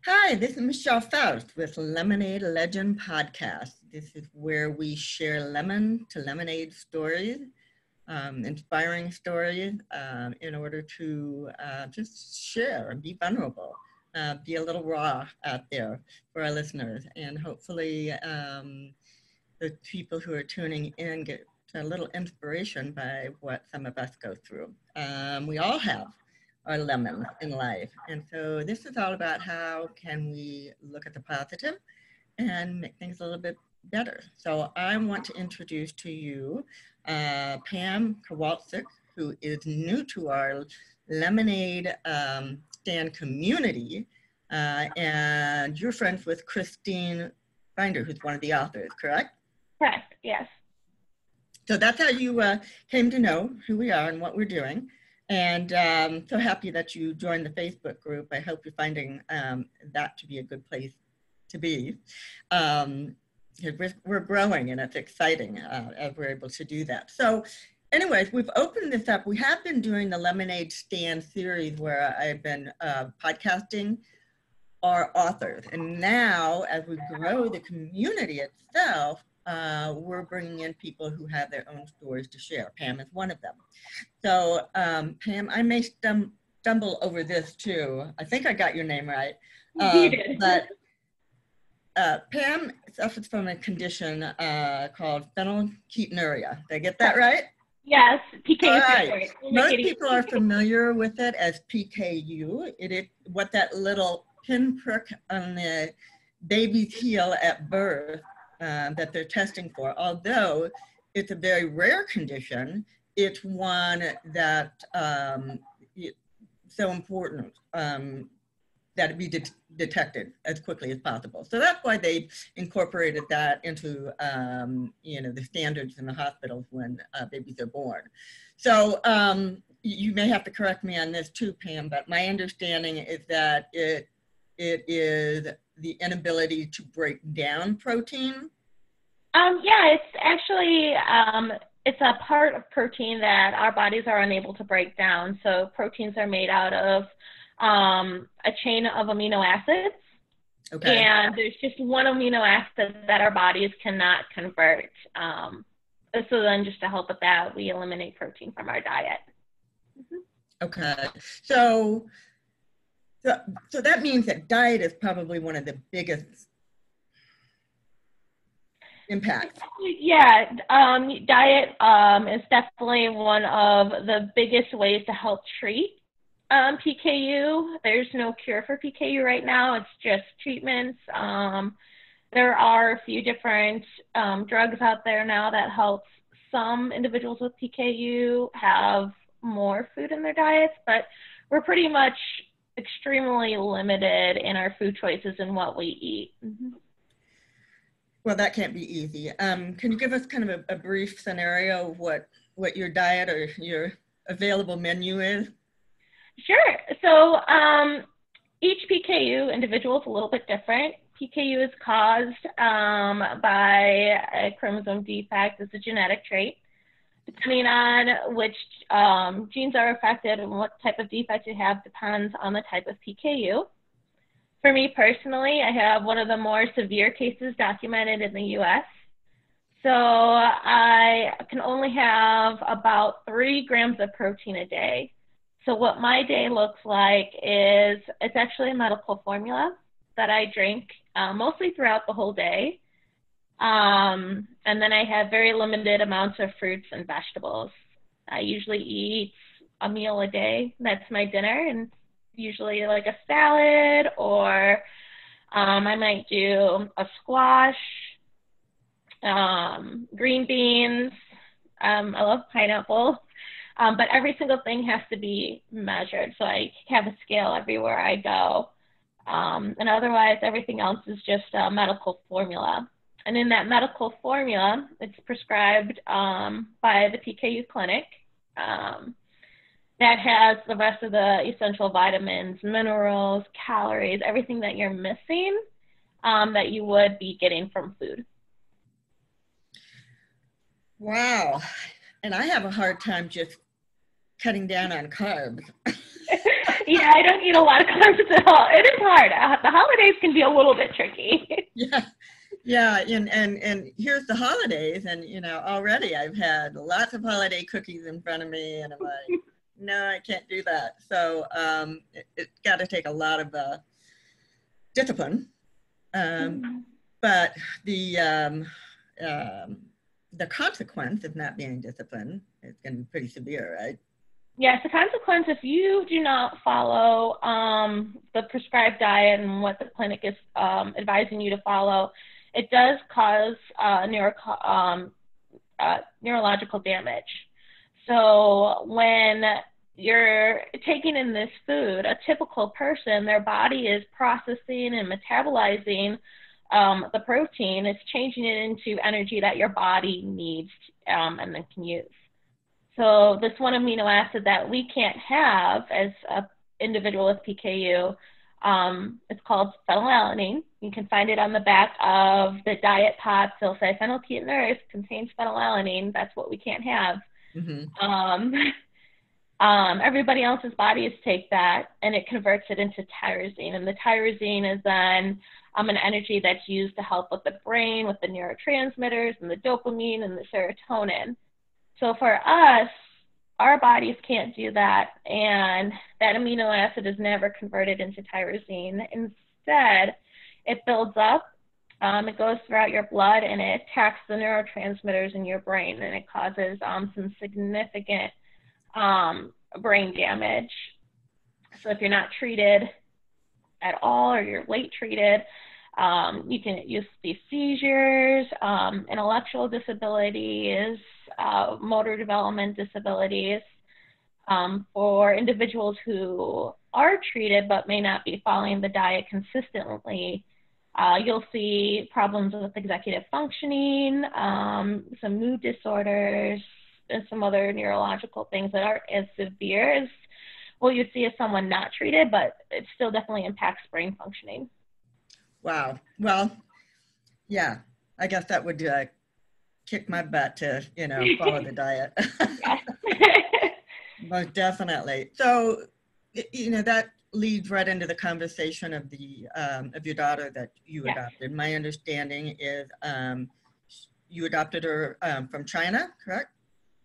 Hi, this is Michelle Faust with Lemonade Legend Podcast. This is where we share lemon to lemonade stories, inspiring stories, in order to just share and be vulnerable, be a little raw out there for our listeners. And hopefully the people who are tuning in get a little inspiration by what some of us go through. We all have our lemons in life. And so this is all about how can we look at the positive and make things a little bit better. So I want to introduce to you Pam Kowalczyk, who is new to our lemonade stand community. And you're friends with Christine Binder, who's one of the authors, correct? Correct, yes. So that's how you came to know who we are and what we're doing. And so happy that you joined the Facebook group. I hope you're finding that to be a good place to be. We're growing and it's exciting as we're able to do that. So anyways, we've opened this up. We have been doing the Lemonade Stand series where I've been podcasting our authors. And now as we grow the community itself, we're bringing in people who have their own stories to share. Pam is one of them. So Pam, I may stumble over this too. I think I got your name right. You did. But Pam suffers from a condition called phenylketonuria. Did I get that right? Yes, PKU. All right. Most people are familiar with it as PKU. It is what that little pinprick on the baby's heel at birth that they're testing for. Although it's a very rare condition, it's one that it's so important that it be detected as quickly as possible. So that's why they incorporated that into the standards in the hospitals when babies are born. So you may have to correct me on this too, Pam, but my understanding is that it is the inability to break down protein. Yeah, it's actually, it's a part of protein that our bodies are unable to break down. So proteins are made out of a chain of amino acids. Okay. And there's just one amino acid that our bodies cannot convert. So then just to help with that, we eliminate protein from our diet. Mm-hmm. Okay. So that means that diet is probably one of the biggest impacts. Yeah, diet is definitely one of the biggest ways to help treat PKU. There's no cure for PKU right now. It's just treatments. There are a few different drugs out there now that help some individuals with PKU have more food in their diets, but we're pretty much extremely limited in our food choices and what we eat. Mm-hmm. Well, that can't be easy. Can you give us kind of a brief scenario of what your diet or your available menu is? Sure. So each PKU individual is a little bit different. PKU is caused by a chromosome defect. It's a genetic trait. Depending on which genes are affected and what type of defect you have depends on the type of PKU. For me personally, I have one of the more severe cases documented in the U.S. So I can only have about 3 grams of protein a day. So what my day looks like is it's actually a medical formula that I drink mostly throughout the whole day. And then I have very limited amounts of fruits and vegetables. I usually eat a meal a day. That's my dinner, and usually like a salad, or I might do a squash, green beans. I love pineapple, but every single thing has to be measured. So I have a scale everywhere I go. And otherwise, everything else is just a medical formula. And in that medical formula, it's prescribed by the PKU clinic. That has the rest of the essential vitamins, minerals, calories, everything that you're missing that you would be getting from food. Wow. And I have a hard time just cutting down on carbs. Yeah, I don't eat a lot of carbs at all. It is hard. The holidays can be a little bit tricky. Yeah. Yeah, and here's the holidays, and already I've had lots of holiday cookies in front of me, and I'm like, no, I can't do that. So it's got to take a lot of discipline, but the consequence of not being disciplined is going to be pretty severe, right? Yes, the consequence if you do not follow the prescribed diet and what the clinic is advising you to follow, it does cause neurological damage. So when you're taking in this food, a typical person, their body is processing and metabolizing the protein. It's changing it into energy that your body needs and then can use. So this one amino acid that we can't have as an individual with PKU, it's called phenylalanine. You can find it on the back of the diet pots. They'll say phenylketonuria contains phenylalanine. That's what we can't have. Mm-hmm. Everybody else's bodies take that and it converts it into tyrosine. And the tyrosine is then an energy that's used to help with the brain, with the neurotransmitters and the dopamine and the serotonin. So for us, our bodies can't do that, and that amino acid is never converted into tyrosine. Instead, it builds up, it goes throughout your blood, and it attacks the neurotransmitters in your brain, and it causes some significant brain damage. So if you're not treated at all or you're late treated, you see seizures, intellectual disabilities, motor development disabilities. For individuals who are treated but may not be following the diet consistently, you'll see problems with executive functioning, some mood disorders, and some other neurological things that aren't as severe as what you'd see as someone not treated, but it still definitely impacts brain functioning. Wow. Well, yeah, I guess that would kick my butt to, follow the diet. Most definitely. So, that leads right into the conversation of of your daughter that you adopted. My understanding is you adopted her from China, correct?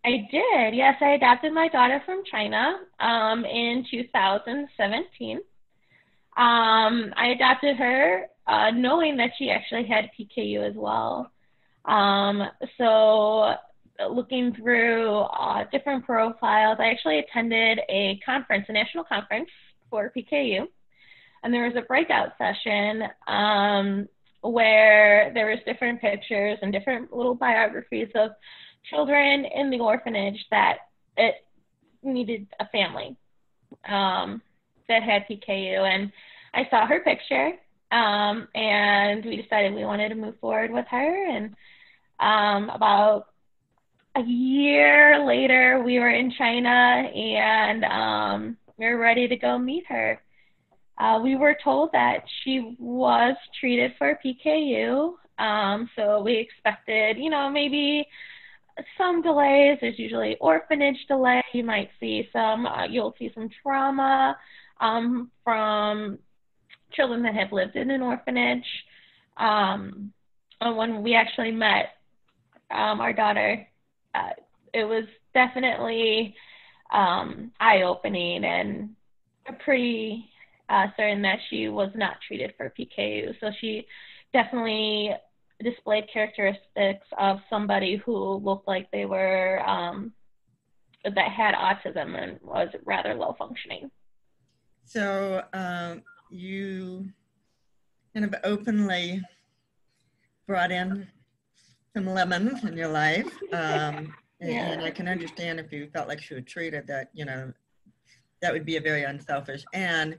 I did. Yes, I adopted my daughter from China in 2017. I adopted her knowing that she actually had PKU as well. So looking through different profiles, I actually attended a conference, a national conference for PKU. And there was a breakout session where there was different pictures and different little biographies of children in the orphanage that it needed a family that had PKU. And I saw her picture, and we decided we wanted to move forward with her. And about a year later, we were in China, and we were ready to go meet her. We were told that she was treated for PKU, so we expected, maybe some delays. There's usually orphanage delay. You might see you'll see some trauma from children that have lived in an orphanage. When we actually met our daughter, it was definitely eye-opening and pretty certain that she was not treated for PKU. So she definitely displayed characteristics of somebody who looked like they were that had autism and was rather low functioning. So you kind of openly brought in some lemons in your life, and I can understand if you felt like she was treated that that would be a very unselfish and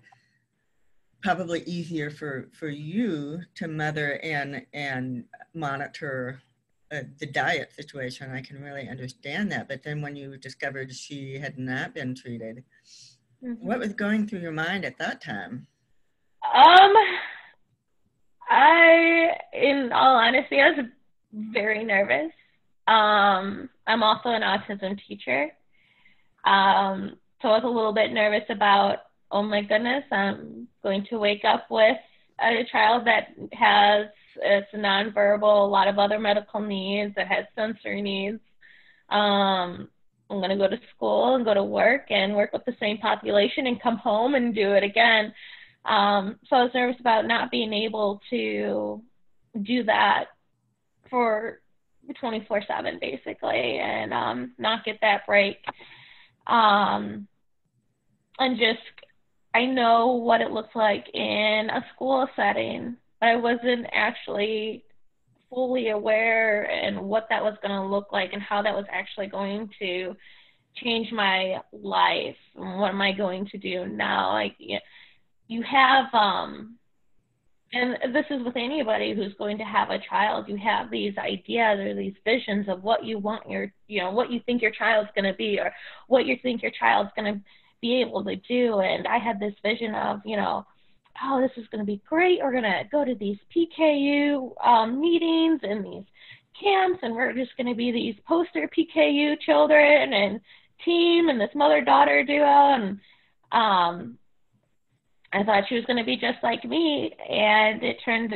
probably easier for you to mother and monitor the diet situation. I can really understand that. But then when you discovered she had not been treated, what was going through your mind at that time? In all honesty, I was very nervous. I'm also an autism teacher. So I was a little bit nervous about oh my goodness, I'm going to wake up with a child that has, it's nonverbal, a lot of other medical needs, that has sensory needs. I'm going to go to school and go to work and work with the same population and come home and do it again. So I was nervous about not being able to do that for 24/7 basically, and not get that break. And just, I know what it looks like in a school setting, but I wasn't actually fully aware and what that was going to look like and how that was actually going to change my life. And what am I going to do now? Like, you have, and this is with anybody who's going to have a child, you have these ideas or these visions of what you want your, what you think your child's going to be, or what you think your child's going to be able to do. And I had this vision of, oh, this is going to be great. We're going to go to these PKU meetings and these camps, and we're just going to be these poster PKU children and team and this mother-daughter duo. And I thought she was going to be just like me, and it turned,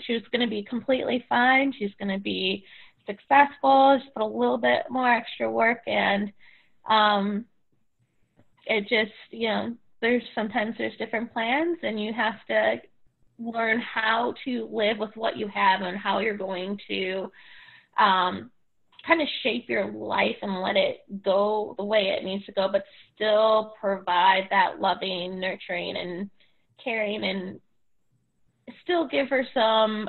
she was going to be completely fine. She's going to be successful. Just put a little bit more extra work, and it just, sometimes there's different plans, and you have to learn how to live with what you have and how you're going to kind of shape your life and let it go the way it needs to go, but still provide that loving, nurturing, and caring, and still give her some,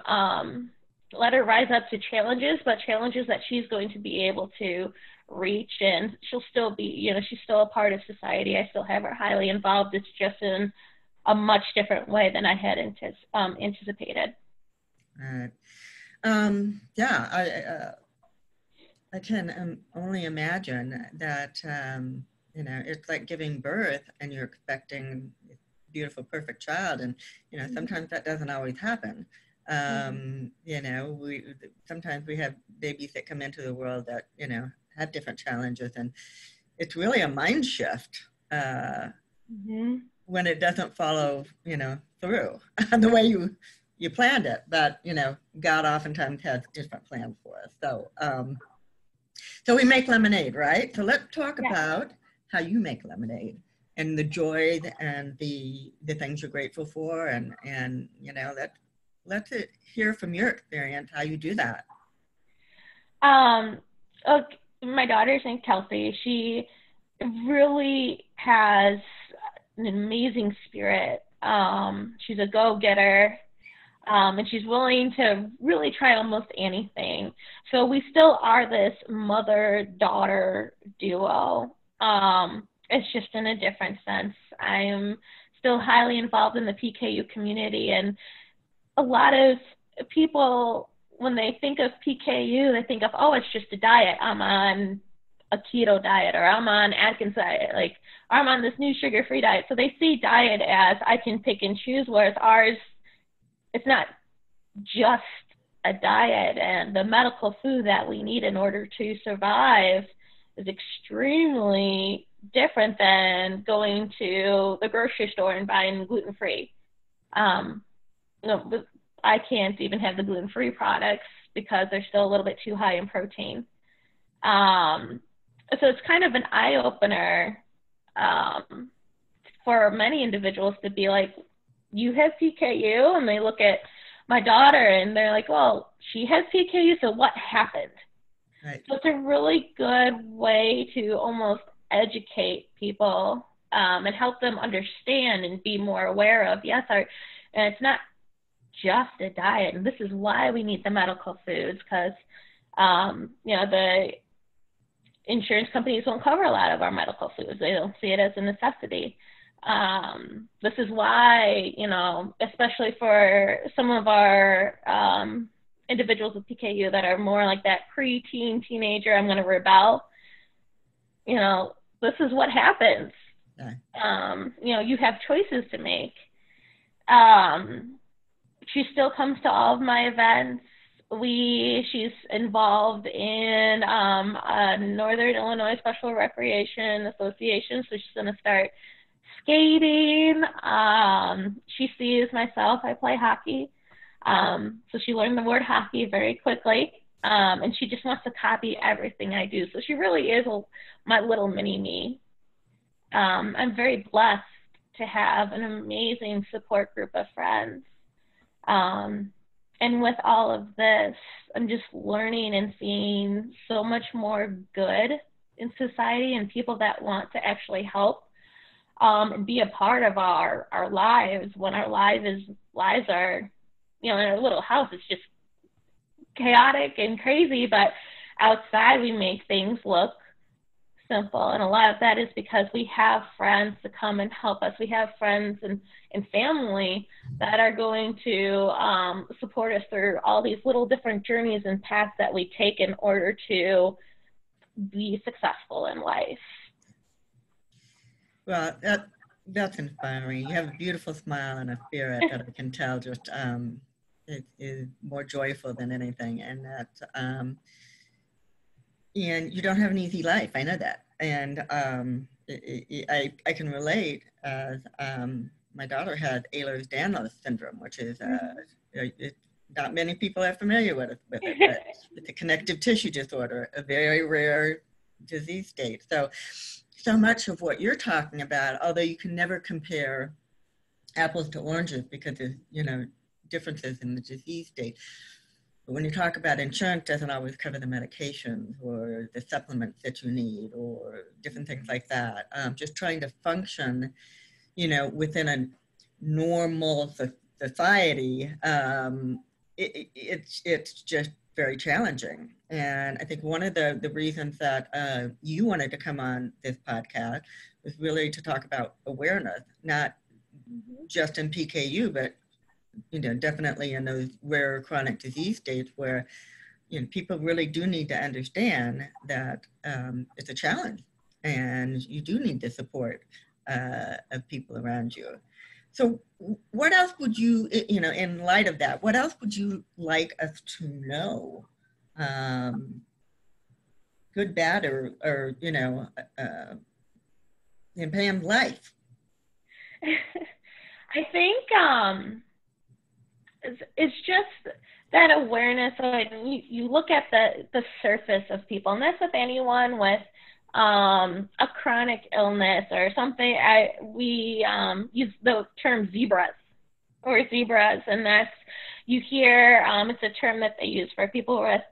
let her rise up to challenges, but challenges that she's going to be able to reach, and she'll still be, she's still a part of society. I still have her highly involved. It's just in a much different way than I had anticipated. Right. Yeah, I can only imagine that, it's like giving birth and you're expecting a beautiful, perfect child. And, sometimes that doesn't always happen. Sometimes we have babies that come into the world that, have different challenges, and it's really a mind shift when it doesn't follow, through the way you planned it. But, God oftentimes has different plans for us. So we make lemonade, right? So let's talk about how you make lemonade and the joy and the things you're grateful for, and let's hear from your experience how you do that. Okay, my daughter's named Kelsey. She really has an amazing spirit. She's a go-getter. And she's willing to really try almost anything. So we still are this mother-daughter duo. It's just in a different sense. I'm still highly involved in the PKU community, and a lot of people, when they think of PKU, they think of, oh, it's just a diet. I'm on a keto diet, or I'm on Atkins diet, or I'm on this new sugar-free diet. So they see diet as I can pick and choose, whereas ours, it's not just a diet, and the medical food that we need in order to survive is extremely different than going to the grocery store and buying gluten-free. I can't even have the gluten-free products because they're still a little bit too high in protein. So it's kind of an eye-opener for many individuals to be like, you have PKU? And they look at my daughter and they're like, well, she has PKU, so what happened? Right. So it's a really good way to almost educate people and help them understand and be more aware of, and it's not just a diet, and this is why we need the medical foods, because the insurance companies won't cover a lot of our medical foods. They don't see it as a necessity. This is why, especially for some of our individuals with PKU that are more like that preteen, teenager, I'm going to rebel, this is what happens. Yeah. You have choices to make. She still comes to all of my events. She's involved in a Northern Illinois Special Recreation Association, so she's going to start skating. She sees myself, I play hockey. So she learned the word hockey very quickly. And she just wants to copy everything I do. So she really is my little mini me. I'm very blessed to have an amazing support group of friends. And with all of this, I'm just learning and seeing so much more good in society and people that want to actually help and be a part of our lives when our lives are, in our little house, it's just chaotic and crazy, but outside we make things look simple. And a lot of that is because we have friends to come and help us. We have friends and family that are going to support us through all these little different journeys and paths that we take in order to be successful in life. Well, that's inspiring. You have a beautiful smile and a spirit that I can tell just it is more joyful than anything. And that and you don't have an easy life. I know that. And I can relate as my daughter has Ehlers-Danlos syndrome, which is not many people are familiar with it, but it's a connective tissue disorder, a very rare disease state. So much of what you're talking about, although you can never compare apples to oranges because there's, differences in the disease state. But when you talk about insurance, doesn't always cover the medications or the supplements that you need or different things like that. Just trying to function, within a normal society, it's just very challenging. And I think one of the reasons that you wanted to come on this podcast was really to talk about awareness, not just in PKU, but definitely in those rare chronic disease states where people really do need to understand that it's a challenge and you do need the support of people around you. So what else would you, in light of that, what else would you like us to know? Good, bad, or in Pam's life? I think it's just that awareness. You look at the surface of people, and that's with anyone with a chronic illness or something. We use the term zebras, and that's, you hear, it's a term that they use for people with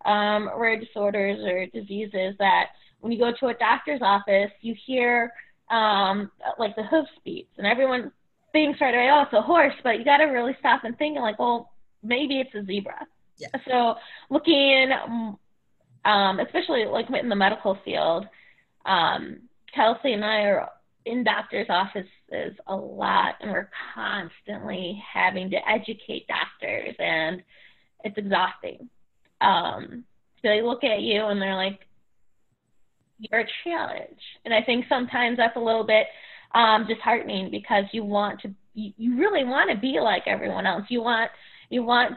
rare disorders or diseases, that when you go to a doctor's office, you hear like the hoof beats, and everyone thinks right away, oh, it's a horse, but you got to really stop and think, like, well, maybe it's a zebra. Yeah. So looking, especially like in the medical field, Kelsey and I are in doctors' offices a lot, and we're constantly having to educate doctors, and it's exhausting. So they look at you and they're like, you're a challenge. And I think sometimes that's a little bit disheartening, because you really want to be like everyone else. You want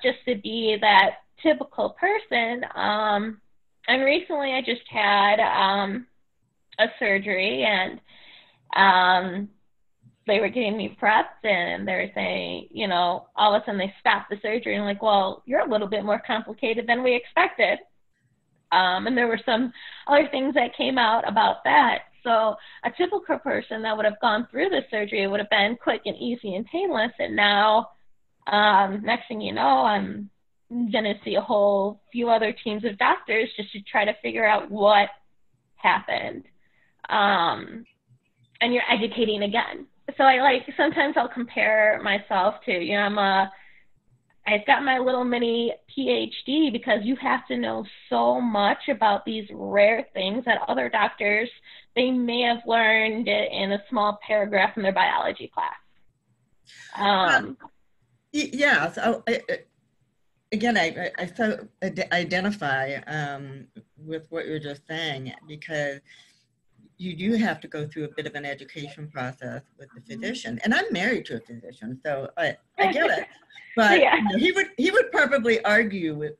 just to be that typical person. And recently I just had a surgery, and they were getting me prepped, and they were saying, all of a sudden they stopped the surgery, and like, well, you're a little bit more complicated than we expected. And there were some other things that came out about that. So a typical person that would have gone through the surgery would have been quick and easy and painless. And now, next thing you know, I'm going to see a whole few other teams of doctors just to try to figure out what happened. And you're educating again. So sometimes I'll compare myself to, I've got my little mini PhD, because you have to know so much about these rare things that other doctors, they may have learned in a small paragraph in their biology class. Yeah. So again, I so identify with what you're just saying, because you do have to go through a bit of an education process with the physician. And I'm married to a physician, so I get it. But yeah. He would probably argue with,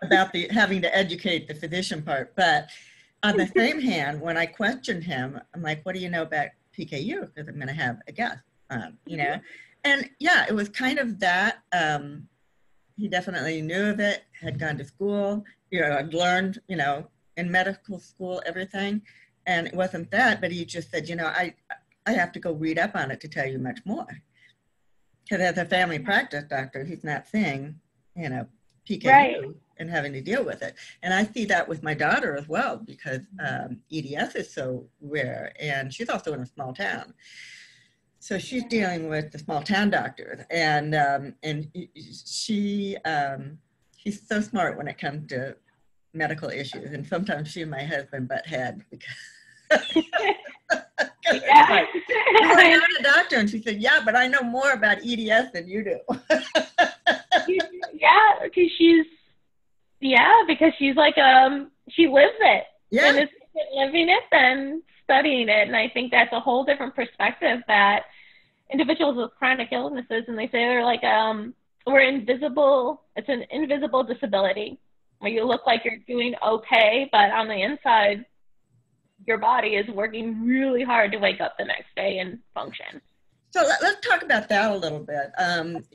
about having to educate the physician part. But on the same hand, when I question him, I'm like, what do you know about PKU because I'm going to have a guest, you know. And yeah, it was kind of that. He definitely knew of it, had gone to school, you know, I'd learned, you know, in medical school, everything. And it wasn't that, but he just said, you know, I have to go read up on it to tell you much more. Because as a family practice doctor, he's not seeing, you know, PKU Right. and having to deal with it. And I see that with my daughter as well, because EDS is so rare, and she's also in a small town. So she's dealing with the small town doctors, and she's so smart when it comes to medical issues. And sometimes she and my husband butt heads because Yeah. like, you're not a doctor, and she said, yeah, but I know more about EDS than you do. Yeah, because she's like she lives it. Yeah. And it's living it than studying it. And I think that's a whole different perspective that individuals with chronic illnesses, and they say they're like we're invisible. It's an invisible disability where you look like you're doing okay, but on the inside your body is working really hard to wake up the next day and function. So let's talk about that a little bit.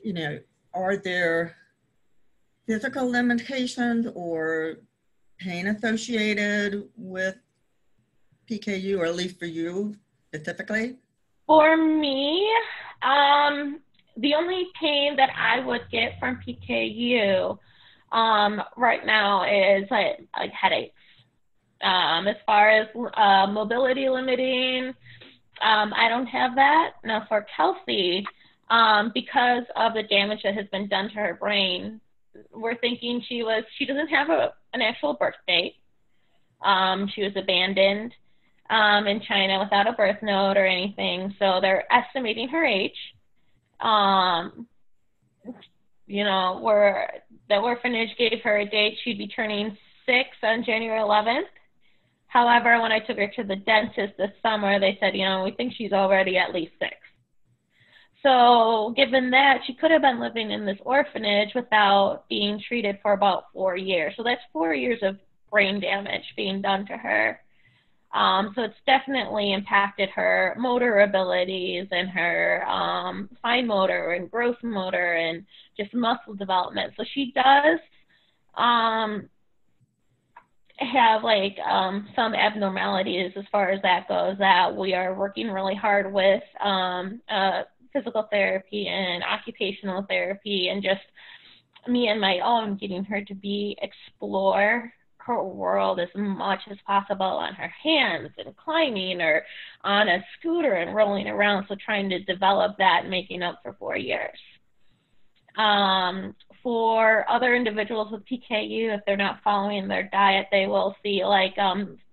You know, are there physical limitations or pain associated with PKU, or at least for you specifically? For me, the only pain that I would get from PKU right now is like headaches. As far as mobility limiting, I don't have that. Now for Kelsey, because of the damage that has been done to her brain, we're thinking she doesn't have an actual birth date. She was abandoned in China without a birth note or anything, so they're estimating her age. You know, the orphanage gave her a date. She'd be turning 6 on January 11th. However, when I took her to the dentist this summer, they said, you know, we think she's already at least 6. So given that, she could have been living in this orphanage without being treated for about 4 years. So that's 4 years of brain damage being done to her. So it's definitely impacted her motor abilities and her fine motor and gross motor and just muscle development. So she does have like some abnormalities as far as that goes, that we are working really hard with physical therapy and occupational therapy, and just me and my own getting her to explore her world as much as possible on her hands and climbing or on a scooter and rolling around. So trying to develop that and making up for 4 years. For other individuals with PKU, if they're not following their diet, they will see like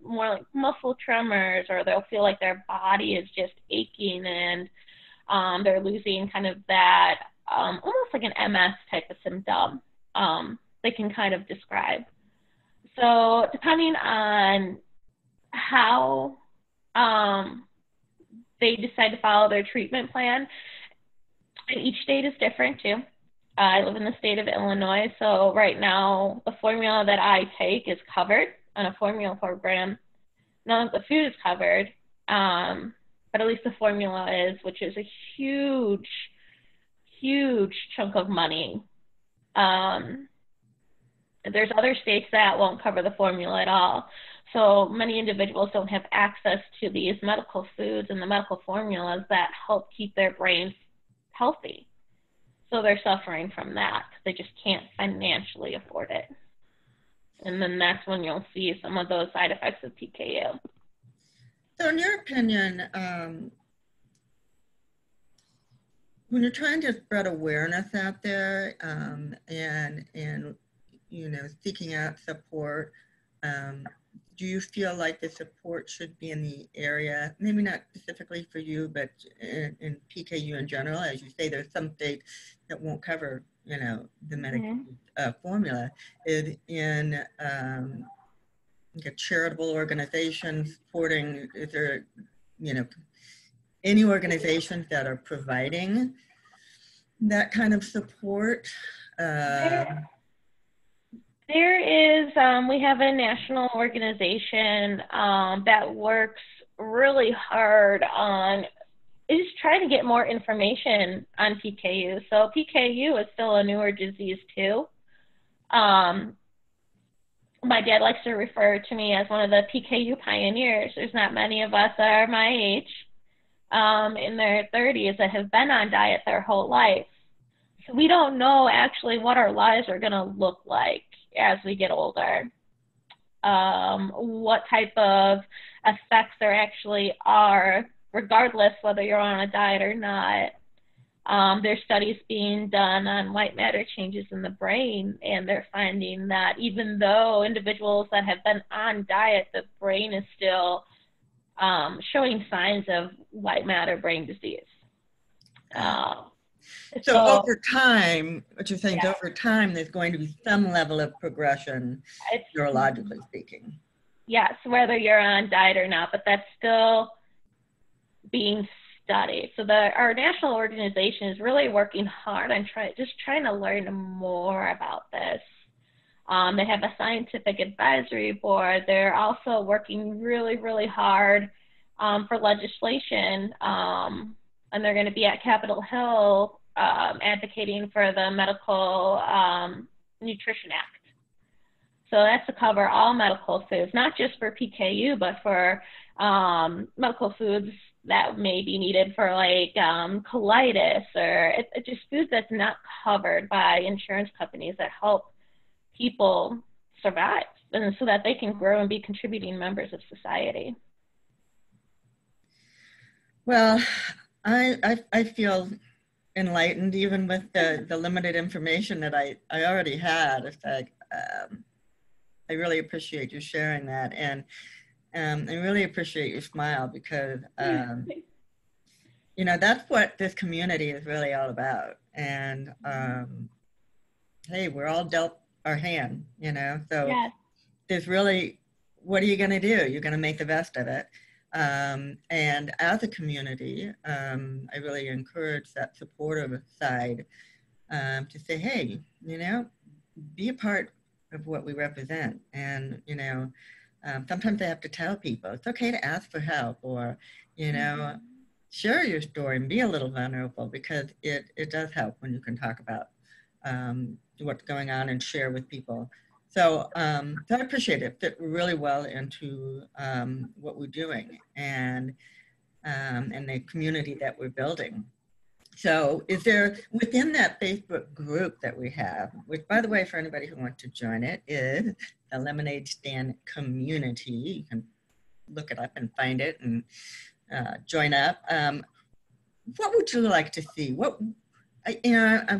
more like muscle tremors, or they'll feel like their body is just aching, and they're losing kind of that almost like an MS type of symptom they can kind of describe. So depending on how they decide to follow their treatment plan, and each state is different too. I live in the state of Illinois, so right now the formula that I take is covered on a formula program. None of the food is covered, but at least the formula is, which is a huge, huge chunk of money. There's other states that won't cover the formula at all. So many individuals don't have access to these medical foods and the medical formulas that help keep their brains healthy. So they're suffering from that. They just can't financially afford it. And then that's when you'll see some of those side effects of PKU. So in your opinion, when you're trying to spread awareness out there and you know, seeking out support, do you feel like the support should be in the area, maybe not specifically for you, but in PKU in general? As you say, there's some states that won't cover, you know, the medical formula. Is in like a charitable organization supporting, is there, you know, any organizations that are providing that kind of support? There is, we have a national organization that works really hard on is trying to get more information on PKU. So PKU is still a newer disease too. My dad likes to refer to me as one of the PKU pioneers. There's not many of us that are my age, in their 30s, that have been on diet their whole life. So we don't know actually what our lives are going to look like as we get older. What type of effects there actually are, regardless whether you're on a diet or not. There's studies being done on white matter changes in the brain, and they're finding that even though individuals that have been on diet, the brain is still showing signs of white matter brain disease. So over time, what you're saying is over time, there's going to be some level of progression, neurologically speaking. Yes, whether you're on diet or not, but that's still being studied. So our national organization is really working hard on trying to learn more about this. They have a scientific advisory board. They're also working really, really hard for legislation, and they're going to be at Capitol Hill advocating for the Medical Nutrition Act. So that's to cover all medical foods, not just for PKU, but for medical foods that may be needed for like colitis, or just foods that's not covered by insurance companies that help people survive, and so that they can grow and be contributing members of society. Well, I feel enlightened even with the limited information that I already had. It's like, I really appreciate you sharing that, and I really appreciate your smile, because you know, that's what this community is really all about. And hey, we're all dealt our hand, you know, so there's really, what are you going to do? You're going to make the best of it. And as a community, I really encourage that supportive side to say, hey, you know, be a part of what we represent. And, you know, sometimes I have to tell people it's okay to ask for help, or, you know, share your story and be a little vulnerable, because it does help when you can talk about what's going on and share with people. So, so I appreciate it. Fit really well into what we're doing and the community that we're building. So is there, within that Facebook group that we have, which, by the way, for anybody who wants to join it, is the Lemonade Stand Community. You can look it up and find it and join up. What would you like to see? I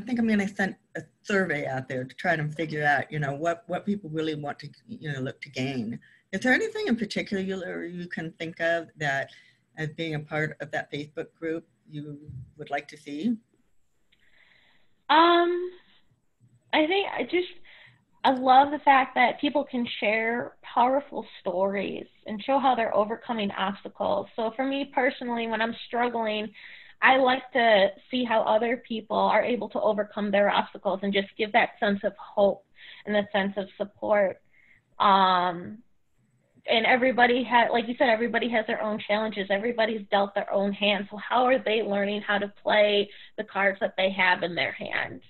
think I'm going to send a survey out there to try to figure out, you know, what people really want to, you know, look to gain. Is there anything in particular you can think of that, as being a part of that Facebook group, you would like to see? I think I love the fact that people can share powerful stories and show how they're overcoming obstacles. So for me personally, when I'm struggling, I like to see how other people are able to overcome their obstacles and just give that sense of hope and a sense of support. And everybody has, like you said, everybody has their own challenges. Everybody's dealt their own hand. So how are they learning how to play the cards that they have in their hand?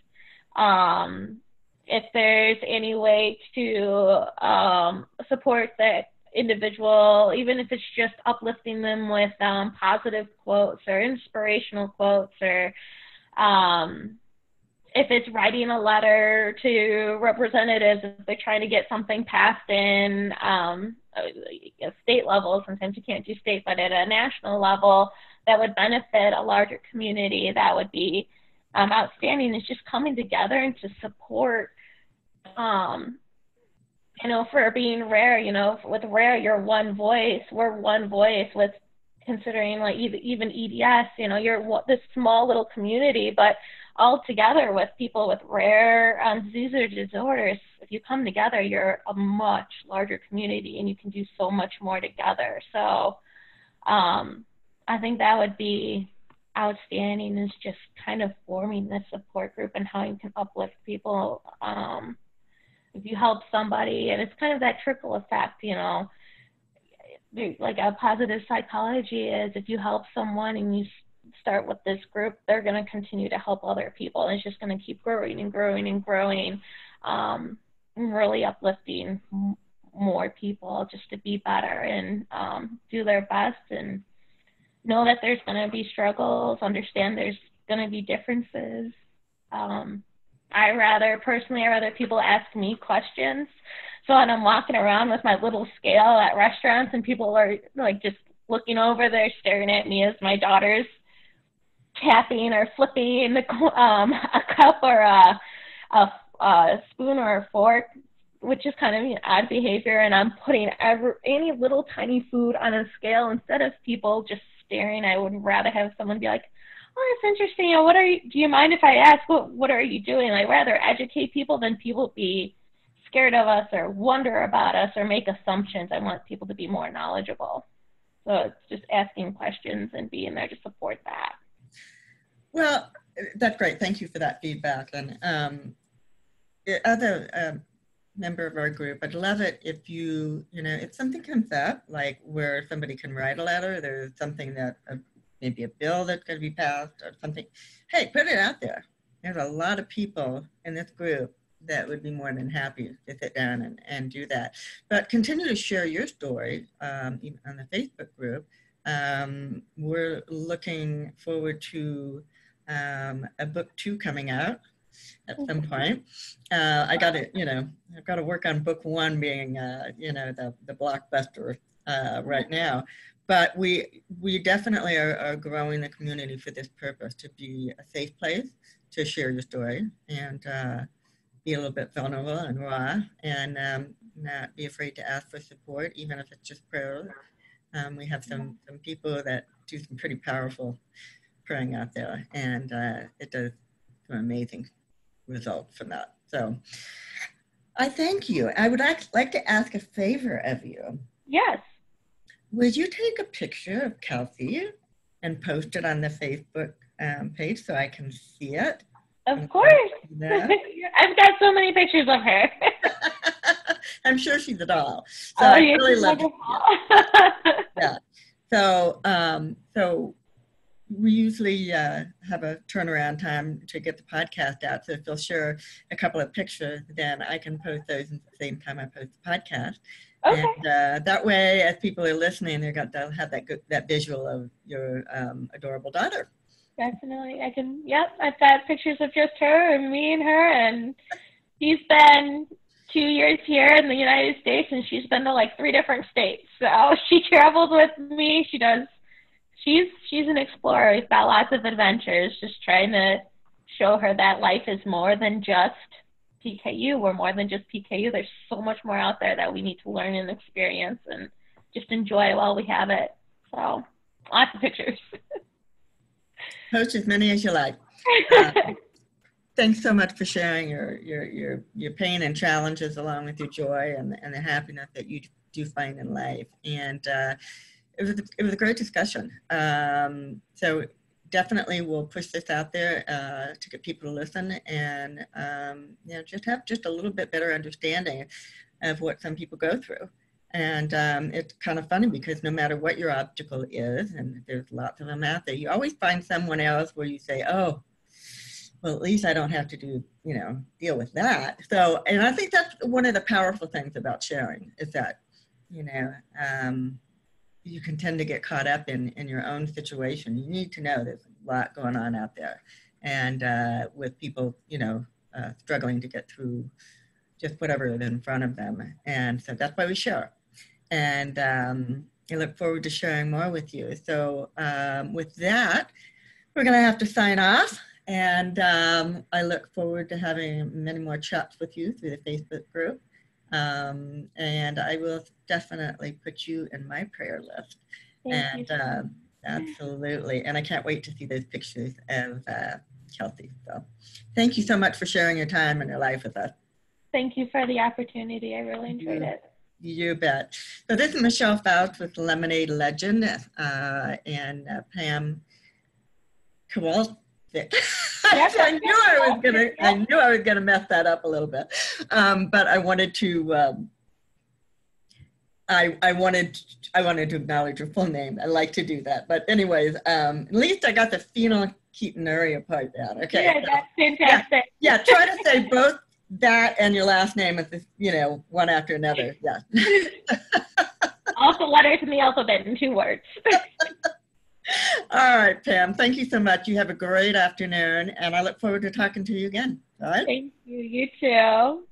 If there's any way to support that individual, even if it's just uplifting them with positive quotes or inspirational quotes, or if it's writing a letter to representatives, if they're trying to get something passed in state level. Sometimes you can't do state, but at a national level that would benefit a larger community, that would be outstanding. It's just coming together and to support, you know, for being rare, you know, with rare, you're one voice. We're one voice with considering like even EDS, you know, you're this small little community, but all together with people with rare diseases or disorders, if you come together, you're a much larger community and you can do so much more together. So I think that would be outstanding, is just kind of forming this support group and how you can uplift people. If you help somebody, and it's kind of that trickle effect, you know, like a positive psychology is if you help someone and you start with this group, they're going to continue to help other people. And it's just going to keep growing and growing and growing, really uplifting more people just to be better and do their best and know that there's going to be struggles, understand there's going to be differences. I rather people ask me questions. So when I'm walking around with my little scale at restaurants and people are like just looking over there staring at me as my daughter's tapping or flipping a cup or a spoon or a fork, which is kind of an odd behavior, and I'm putting any little tiny food on a scale instead of people just staring. I would rather have someone be like, oh, that's interesting. You know, do you mind if I ask, what are you doing? I'd rather educate people than people be scared of us or wonder about us or make assumptions. I want people to be more knowledgeable. So it's just asking questions and being there to support that. Well, that's great. Thank you for that feedback. And other member of our group, I'd love it if if something comes up, like where somebody can write a letter, there's something that maybe a bill that's going to be passed or something, hey, put it out there. There's a lot of people in this group that would be more than happy to sit down and do that. But continue to share your story even on the Facebook group. We're looking forward to a book 2 coming out at some point. I've got to work on book 1 being, the blockbuster right now. But we definitely are growing the community for this purpose, to be a safe place to share your story and be a little bit vulnerable and raw, and not be afraid to ask for support, even if it's just prayer. We have some people that do some pretty powerful praying out there, and it does some amazing results from that. So I thank you. I would like to ask a favor of you. Yes. Would you take a picture of Kelsey and post it on the Facebook page so I can see it? Of course. I've got so many pictures of her. I'm sure she's a doll. So I really love it. Yeah. So we usually have a turnaround time to get the podcast out. So if you'll share a couple of pictures, then I can post those at the same time I post the podcast. Okay. And that way, as people are listening, they'll have that visual of your adorable daughter. Definitely. I've got pictures of just her and me and her, and she's been 2 years here in the United States, and she's been to like 3 different states. So she travels with me. She's an explorer. We've got lots of adventures, just trying to show her that life is more than just PKU. We're more than just PKU. There's so much more out there that we need to learn and experience and just enjoy while we have it. So lots of pictures. Post as many as you like. Thanks so much for sharing your pain and challenges along with your joy and the happiness that you do find in life. And it was a great discussion. So definitely we'll push this out there to get people to listen and just have a little bit better understanding of what some people go through. And it's kind of funny because no matter what your obstacle is, and there's lots of them out there, you always find someone else where you say, oh, well, at least I don't have to deal with that. So, and I think that's one of the powerful things about sharing is that, you can tend to get caught up in your own situation. You need to know there's a lot going on out there. And with people, struggling to get through just whatever is in front of them. And so that's why we share. And I look forward to sharing more with you. So with that, we're going to have to sign off. And I look forward to having many more chats with you through the Facebook group. And I will definitely put you in my prayer list. Thank you. Absolutely. And I can't wait to see those pictures of Kelsey. So thank you so much for sharing your time and your life with us. Thank you for the opportunity. I really enjoyed it. You bet. So this is Michelle Faust with Lemonade Legend and Pam Kowalczyk. I knew I was gonna mess that up a little bit, but I wanted to. I I wanted to acknowledge your full name. I like to do that. But anyways, at least I got the phenylketonuria part down. Okay. Yeah, that's fantastic. Yeah, try to say both that and your last name at this, one after another. Yeah. All the letters in the alphabet in 2 words. All right, Pam. Thank you so much. You have a great afternoon, and I look forward to talking to you again. All right. Thank you. You too.